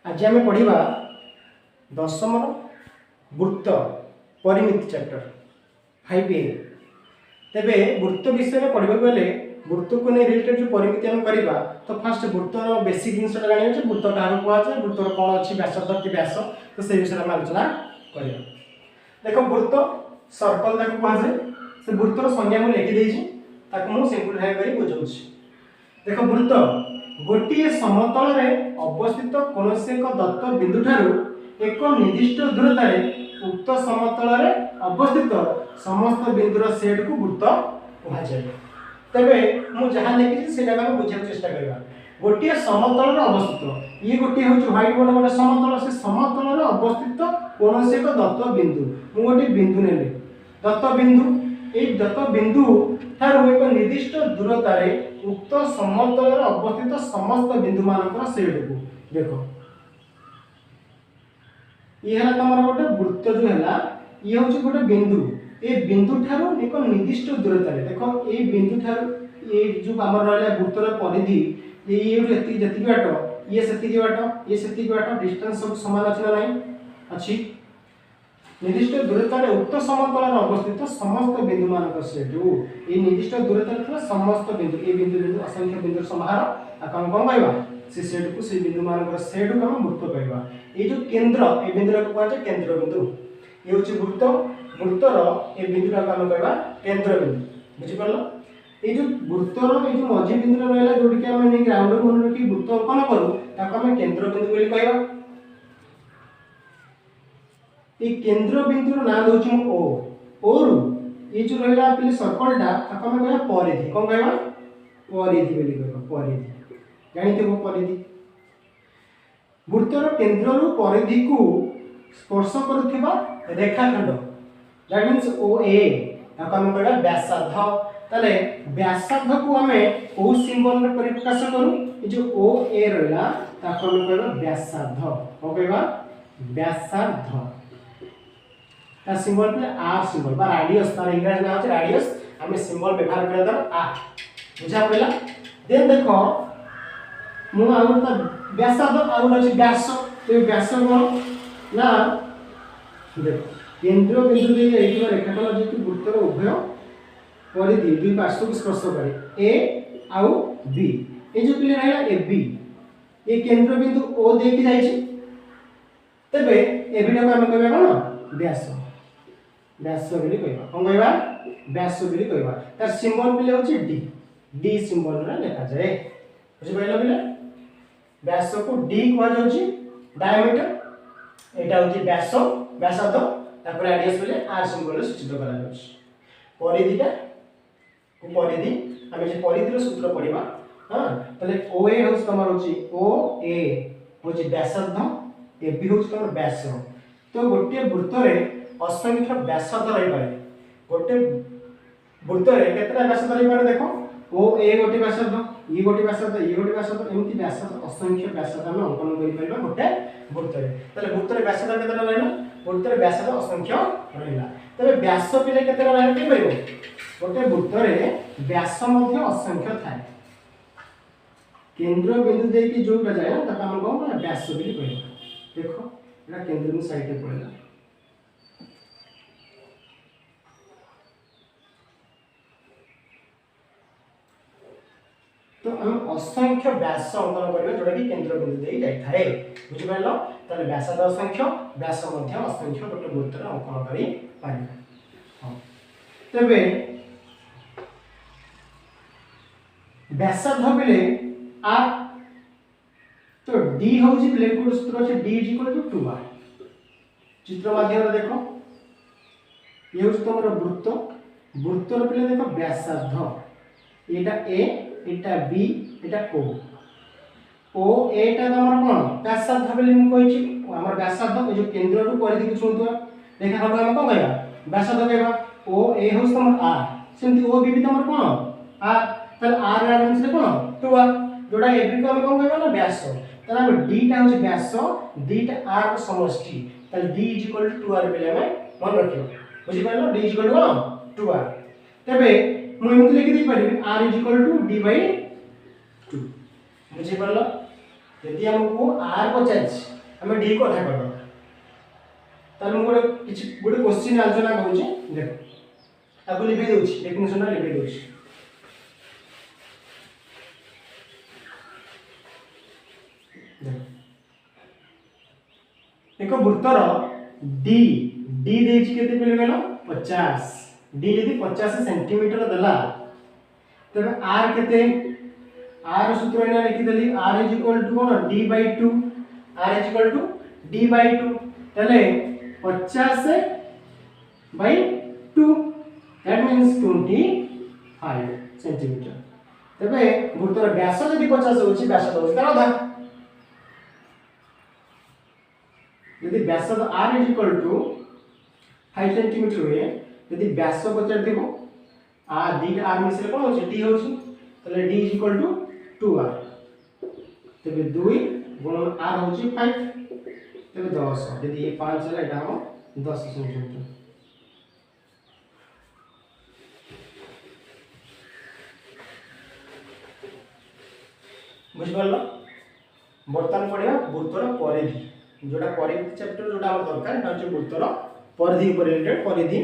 आज आम पढ़ा दशम वृत्त परिमिति चैप्टर 5A। तेबे वृत्त विषय में पढ़ा गले वृत्त को नहीं रिलेटेड जो परिमिति आम करवा तो फास्ट वृत्तर बेसिक जिनसा जाना वृत्त क्या कहुए वृत्तर कौन अच्छी व्यासार्ध कि व्यास तो से विषय में आलोचना कर। देख वृत्त सर्कल ताक कहुए से वृत्तर संज्ञा मुझे लिखिदेजी मुझे सिंपलीफाई कर बुझाऊँ। देख वृत्त गोटे समतल में अवस्थित कौन एक दत्त बिंदु ठारू एक निर्दिष्ट दूरता उक्त समतल में अवस्थित समस्त बिंदुर सेट को वृत्त कहुए। तेरे मुझे जहाँ लिखी से बुझा चेष्टा करवा। गोटे समतल अवस्थित ये गोटे हूँ व्हाइट बोर्ड गोटे समतल से समतल में अवस्थित कौन एक दत्त बिंदु मुझे गोटे बिंदु ने दत्त बिंदु ये दत्त बिंदु ठारू एक निर्दिष्ट दूरता उक्त समतल में अवस्थित समस्त बिंदु मान सेट को देख ये है तुम गोटे वृत्त जो है ये हूँ गोटे बिंदु ये बिंदु ठारू एक निर्दिष्ट दूरता देख ये बिंदु ठारू ये जो आम रहा वृत्तर परिधि ये जी बाट ये से बाट ये से बाट डिस्टेंस सब सामान अच्छी ना ना अच्छी निर्दिष्ट दूरता उक्त समतल में अवस्थित समस्त बिंदु मान सेट ये निर्दिष्ट दूरता समस्त बिंदु ये बिंदु बिंदु असंख्य बिंदु समाहार आम कौन कहवा से सेट को से बिंदु मान सेट को आम वृत्त कहवा। ये जो केंद्र ये बिंदु को कहुए केंद्र बिंदु ये हूँ वृत्त वृत्तर ये बिंदु आम कहवा केंद्र बिंदु बुझीपार। ये जो वृत्तर ये जो मझी बिंदु रहा जोटि आम नहीं राउंड मन रखी वृत्त अंकन करूँ केंद्र बिंदु बोली कहवा। ये केंद्र बिंदु ना दूँ ओ रु ये जो रहा पे सर्कलटा आम कह परिधि कौन कहवा परिधि बोली कहवा परिधि जानते परिधि वृत्तर केंद्र रु परिधि को स्पर्श करुवा रेखाखंड दैट मीन्स ओ ए आम कह व्यासार्ध ताले व्यासार्ध को आम ओ सिंबल रे प्रकाश करूँ ये जो ओ ए रहा ताको आम कह व्यासार्ध कौन कहवा व्यासार्ध ता सिंबल पे आर सिंबल बा रेडियस तार इंग्लिश नाम है रेडियस आम सिंबल व्यवहार कर दर आर बुझा पड़ा। देन देखो मु आउटा व्यासार्ध आउटा अछि व्यास तो व्यास कोन ना देखो केंद्र बिंदु दे एइवा रेखाखंड जेतु वृत्तर उभय परिधि दुई पार्श्व को स्पर्श करे ए आउ बी ए जो पिले रहला ए बी ये केंद्र बिंदु ओ दे के जाई छी तबे ए बी को हम कहबा कोन व्यास व्यास बोली कहबा कोन कहबा व्यास बोली कहबा तार सिंबल पिले होची डी डी सिंबल रे लिखा जाए बुझि पाइलो पिले व्यास को डी कहा जाउची डायमीटर एटा होची व्यास व्यासार्ध तापर रेडियस बोले आर सिंबल रे सूचित करा जाउची। परिधिटा को परिधि हम जे परिधि रो सूत्र पढिबा हां तले ओ ए होची तमर होची ओ ए होची व्यासार्ध ए बी होची तमर व्यास तो गोटे वृत्त रे असंख्य व्यासार्ध रही पारे गोटे वृत्त रे केतना व्यासार्ध रही पारे देखो ओ ए गोटे व्यासार्ध ये गोटे व्यासार्ध ये गोटे व्यासार्ध एमती व्यासार्ध असंख्य व्यासार्ध हम अंकन करि परिबा गोटे वृत्त रे तले वृत्त रे व्यासार्ध केतना रहला वृत्त रे व्यासार्ध असंख्य रहला तबे व्यास पिले केतना रहला कि परिबो गोटे वृत्त रे व्यास मध्य असंख्य थाए केंद्र बिंदु दे कि जोटा जाय ना तका हम कोन व्यास बोली कहबो। देखो एटा केंद्र बिंदु साइड रे पड़ला तो हम असंख्य व्यास अंकन करबे जोटा कि केंद्र बिंदु दे जाय थाए बुझि पाइलो तले व्यासार्ध असंख्य व्यास मध्य असंख्य गोटे वृत्तर अंकन करि पारिबा। हां तबे व्यासार्ध बिले आ तो डी होची बिले को सूत्र अछि डी = 2r चित्र माध्यम रे देखो ये होची तमरो वृत्त वृत्तर बिले देखो व्यासार्ध एटा ए एटा बी एटा ओ एटा हमर कोन व्यासार्ध बोली हम कहि छी हमर व्यासार्ध ए जो केंद्र रु परिधि को छुंतो रेखा खंड हम कोन कहबा व्यासार्ध कहबा ओ ए होस हमर आर सेंति ओ बी भी हमर कोन आर तल आर आर मींस कोन 2r जोडा ए बी को हम कोन कहबा ना व्यास तल हम डी टा होची व्यास डी टा आर को समष्टि तल d = 2r बोले हम मन रखियो बुझि पालो d = 2r तबे मु एमति लिखि दे पारि r = d/2 बुझि पालो यदि हमको आर पचार आम डी को अधा कर ताले मु गोटे क्वेश्चन आलोचना करूँ देख आपको लिखी दूसरी डेफिनेशन लिखी दूसरी एक वृत्तर डी डी देछि केते पिले गेलो 50 डी यदि 50 सेंटीमीटर देला तबे आर केते आर सूत्र एना लिखि देली आर इज इक्वल टू कोन D by 2 R is equal to D by 2 तले 50 बाय 2 दैट मींस 25 सेंटीमीटर तबे वृत्तर व्यास यदि 50 होछि व्यास होछि तार आधा यदि व्यास R is equal to 5 centimetre हुए यदि व्यास पचार थी आर डी आर मिसले कौन हो डी हो D is equal to 2r तबे 2 गुणन r हो 5 तबे 10 यदि ये 5 है एटा हम 10 सेंटीमीटर बुझ पारलो बर्तन पढ़िया वृत्तर परिधि जोटा परिधि चैप्टर जोटा हम दरकार एटा होची वृत्तर परिधि ऊपर रिलेटेड परिधि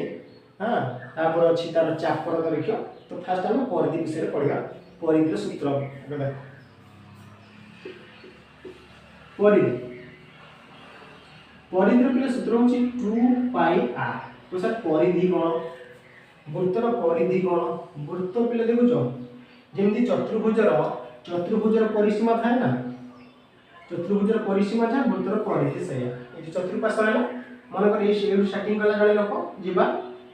हां तापर अछि तार चापर दरिक्य तो फास्ट हम परिधि विषय रे पढ़िया परिधि सूत्र देखो परिधि परिधि रो पिले सूत्र होची 2 पाई r तो सर परिधि कोन वृत्तर परिधि कोन वृत्त पिले देखो जेमति चतुर्भुजर परिसीमा थाए ना चतुर्भुजर परिसीमा था वृत्तर परिधि सया ए चतुर्पार्श्व है मन कर ये स्टार्टिंग कला जने लोक जीवा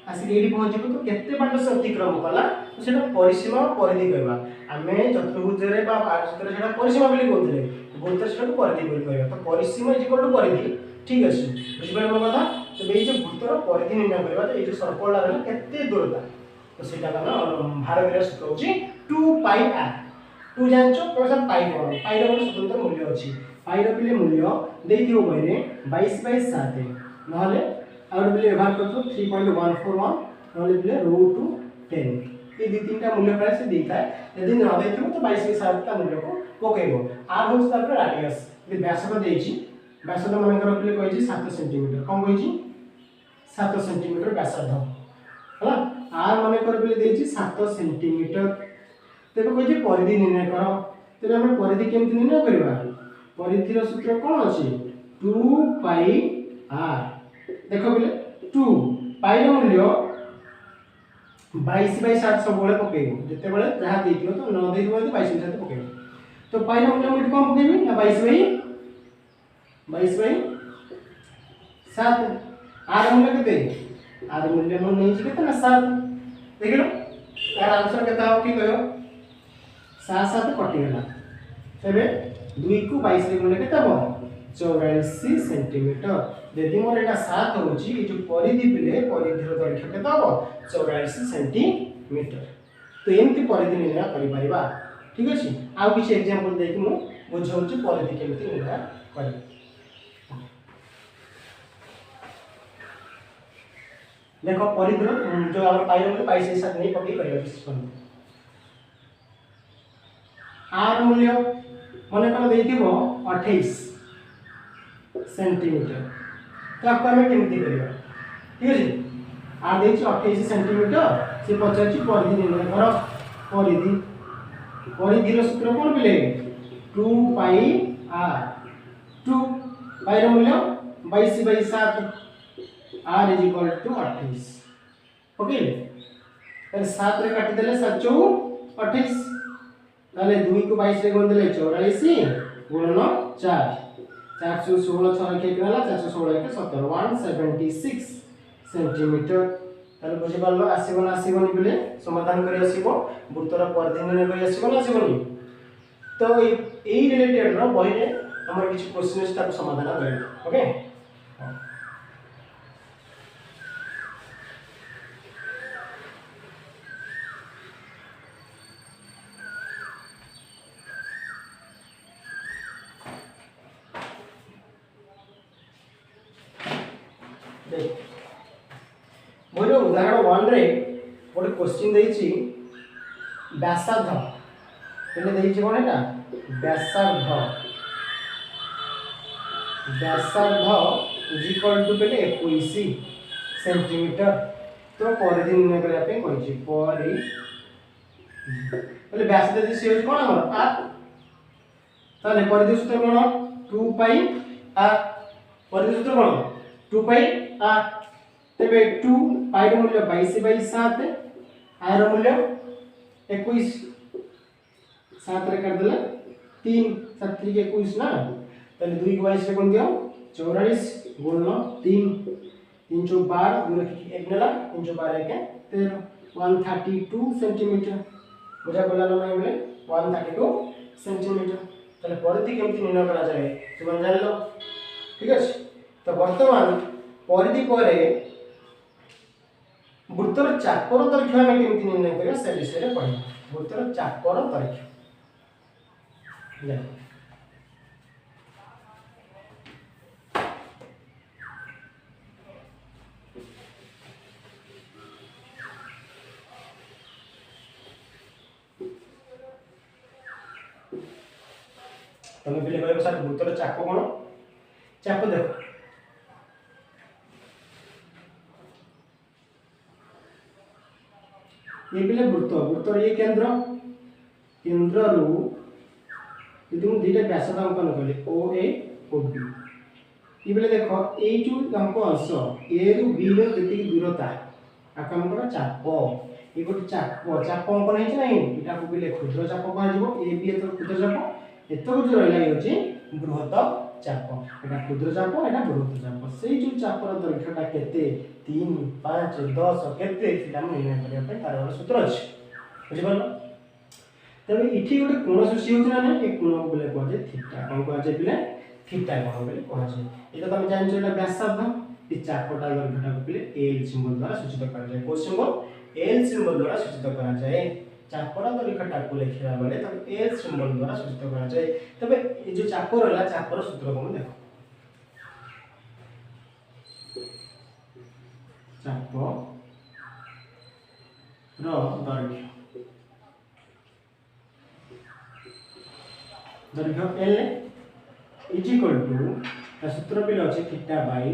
आसी एडी पहुंचबो तो केते बाट से अतिक्रम कला तो सेटा परिसीमा परिधि कहबा आमे चतुर्भुज रे बा आर्चर सेटा परिसीमा बोली कहउतले वृत्तर सेटा परिधि बोली कहबा तो परिसीमा इज इक्वल टू परिधि ठीक अछि बुझिबा हम कथा तो ए जे वृत्तर परिधि निर्णय करबा तो ए जे सर्कल ला केते दूरता तो सेटा का भारत रे सूत्र होची 2 पाई r 2 जानचो प्लस पाई कोन पाई रो स्वतंत्र मूल्य अछि पाई रो पिले मूल्य देइ दियो बहिरे 22/7 नहले और पिले व्यवहार करतो 3.141 नहले पिले √10 ये दी तीनटा मूल्य प्राय से देता है यदि न देथिबो तो 22/7 का मूल्य को पकेबो आर होस तापर रेडियस ये व्यासक देइछि व्यासक मन कर पिले कहिछि 7 सेंटीमीटर कोन कहिछि 7 सेंटीमीटर व्यासार्ध हला आर मन कर पिले देइछि 7 सेंटीमीटर तेबे कहिछि परिधि निर्णय कर तेबे हम परिधि केमति निर्णय करबा परिधि रो सूत्र कोन अछि 2 पाई r देखो बोले 2 पाई रो मूल्य 22/7 सब बेले पकेबो जते बेले जहा देथियो तो न देथिबो तो 22/7 पकेबो तो पाई रो मूल्य मुझे कम पकेबी ना 22/7 r मूल्य केते r मूल्य मन नहीं छी केते ना 7 देखिलो यार आंसर केता हो की कहियो 7 कटि गला तबे 2 को 22 रे गुणे केता हो 84 सेंटीमीटर यदि मोर एटा 7 होची जो परिधि पिले परिधि रो दैर्घ्य केता हो 84 सेंटीमीटर तो एमति परिधि निर्णय करि परिबा ठीक अछि आ किछ एग्जांपल देख मु बुझौची परिधि केमति निर्णय करि देखो परिधि जो हम पाइलो 22/7 नहीं पकई करियो सिस्टम आर मूल्य मन कर देथिबो 28 सेंटीमीटर तो आपको हमें केमती करियो ठीक है आर देछि 28 सेंटीमीटर से पचाची परिधि निर्णय करो परिधि परिधि रो सूत्र कोन मिले 2 पाई r 2 पाई रो मूल्य 22/7 r is equal to 28 okay तो 7 रे काटि देले 7 28 ताले 2 को 22 रे गुण देले 84 गुणन 4 416 6 के गला 416 के 17 176 सेंटीमीटर ताले बुझि पारलो आसीबो ना आसीबोनी बिले समाधान करि आसीबो वृत्तर परिधि निर्णय करि आसीबो ना आसीबोनी तो एई रिलेटेड रो बही रे हमर किछ क्वेश्चन ताको समाधान करियो ओके मोर उदाहरण 1 रे गोटे क्वेश्चन देछि व्यासार्ध पहले देछि कोन एटा व्यासार्ध व्यासार्ध इज इक्वल टू बेले 21 सेंटीमीटर। तो परिधि निर्णय करबा पे कहछि परिधि बोले व्यासार्ध जे से कोन हमर r ताले परिधि सूत्र कोन 2 पाई r परिधि सूत्र कोन 2 पाई r तबे 2 पाई रो मूल्य 22/7 r रो मूल्य 21 7 रे कर देला 3 7 3 के 21 ना ताले 2 के 22 रे कोन दियो 44 गुणन 3 3 चौ 12 2 रखी 1 नेला 3 चौ 12 के 13 132 सेंटीमीटर बुझा बोला ना मैं बोले 132 सेंटीमीटर। ताले परिधि केमति निर्णय करा जाए तुम जान लो ठीक है। तो वर्तमान परिधि परे वृत्तर चापर दैर्घ्य हम केमति निर्णय करिया से विषय रे पढिया। वृत्तर चापर दैर्घ्य ले तमे पिले कहबो सर वृत्तर चाप कोन चाप देखो ये पिले वृत्तर ये केंद्र केंद्र रु यदि हम दुईटा व्यासार्ध अंकन कले ओ ए ओ बी ये पिले देखो ए जो हमको अंश ए रु बी रो जति दूरता आकम कर चाप ये गोटे चाप अंकन है नहीं एटा को पिले क्षुद्र चाप कह जिवो ए बी तो क्षुद्र चाप एतो जो रहला होची बृहत चाप एटा क्षुद्र चाप एटा बृहत चाप सेई जो चापर दैर्घ्यटा केते 3 5 10 केते सेटा हम निर्णय करिया पे तार वाला सूत्र अछि बुझि परलो। तबे इठी गोटे कोण सृष्टि होउछ ना ए कोण बोले कह जे थीटा कोन कह जे पिले थीटा कोन बोले कह जे एटा तुम जान छ एटा व्यासार्ध ए चापटा दैर्घ्यटा को पिले एल सिंबल द्वारा सूचित करा जाय को सिंबल एल सिंबल द्वारा सूचित करा जाय चापर दैर्घ्यटा को लिखिला बेले तब एल सिंबल द्वारा सूचित करा जाय। तबे ए जो चापर रहला चापर सूत्र कोन देखो चाप रो दैर्घ्य एल इज इक्वल टू सूत्र पे अछि theta by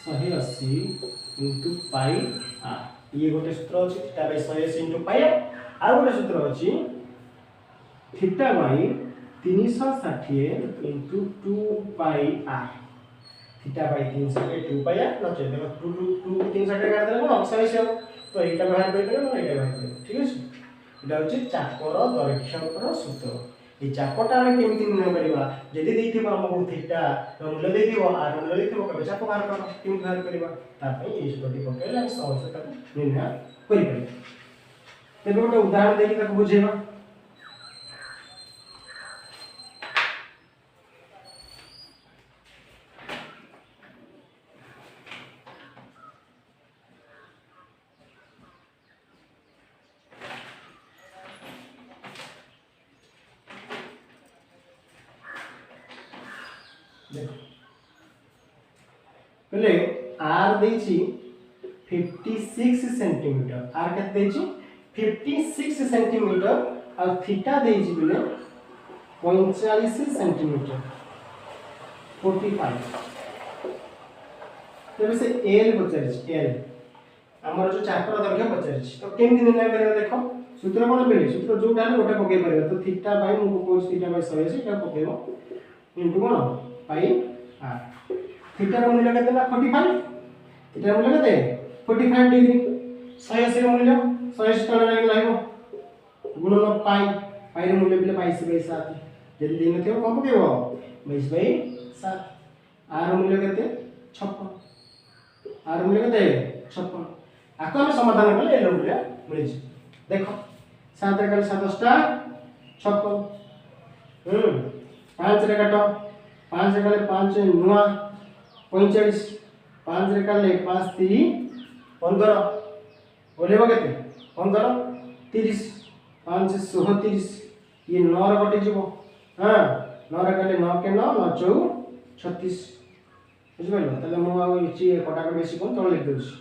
180 into pi R ये गोटे सूत्र अछि theta by 180 into pi R आ गोटे सूत्र अछि theta by 360 into 2 pi R theta by 360 2 pi R न चले 2 360 काट देले कोन 180 तो एटा बाहर कर देले ना एटा बाहर कर ठीक अछि। एटा अछि चापर दैर्घ्यकर सूत्र ये चापटा हम केमति निर्णय करबा जदि देथिबा हमहु थीटा मूल्य देथिबो आर मूल्य देथिबो कबे चाप बाहर कर केमति बाहर करबा ता पई ए सूत्रटी पकेला सहज तक निर्णय करि परबे। तेबे गोटे उदाहरण देखि तक बुझेबा देखो पहले आर देछि 56 सेंटीमीटर आर केते देछि 56 सेंटीमीटर और थीटा देछि बोले 45 सेंटीमीटर 45 तबे से एल बचैछि एल हमर जो चापर दैर्घ्य बचैछि तो केमि निर्णय करबा देखो सूत्र कोन बेले सूत्र जोटा है गोटा पके परबा तो थीटा बाय मु कोस थीटा बाय 180 एटा पकेबो इनटू कोन पाई आर थीटा रो मूल्य केते ना 45 थीटा रो मूल्य केते 45 डिग्री 180 रो मूल्य 180 तले लागो गुणन पाई रो मूल्य बिले 22/7 जदि दिन थियो कोन पकेबो 22/7 आर रो मूल्य केते 56 आर मूल्य केते 56 आको हम समाधान करले एल मूल्य मिल जी देखो 7 रे कल 7 टा 56 5 रे काटो 5 रे काले 5 नुआ 45 5 रे काले 5 3 15 बोलेबो केते 15 30 5 36 ये 9 रे कटि जीवो हां 9 रे काले 9 के 9 9 4 36 बुझि पाइलो तले मु आ इची कटा कट बेसी कोन तो लिख देउछी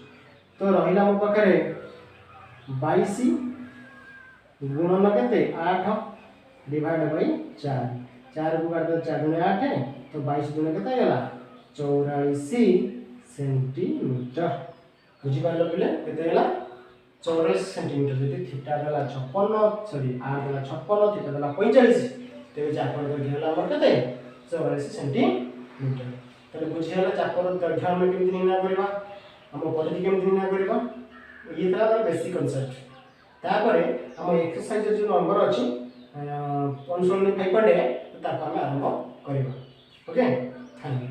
तो रहिला मो पाखरे 22 गुणन केते 8 डिवाइड बाय 4 4 को काट 4 गुणे 8 तो 22 गुण केते गला 84 सेंटीमीटर बुझी पारलो पिले केते गला 84 सेंटीमीटर जदि थीटा गला 56 सॉरी r गला 56 थीटा गला 45 तेबे चापर दैर्घ्य गला हमर केते 84 सेंटीमीटर तले बुझी गला चापर दैर्घ्य हम केमि निर्णय करबा हम परिधि केमि निर्णय करबा ये था बेसिक कांसेप्ट तापरे हम एक्सरसाइज जो नंबर अछि 175 पडे ताको हम आरंभ करबा ओके थैंक यू।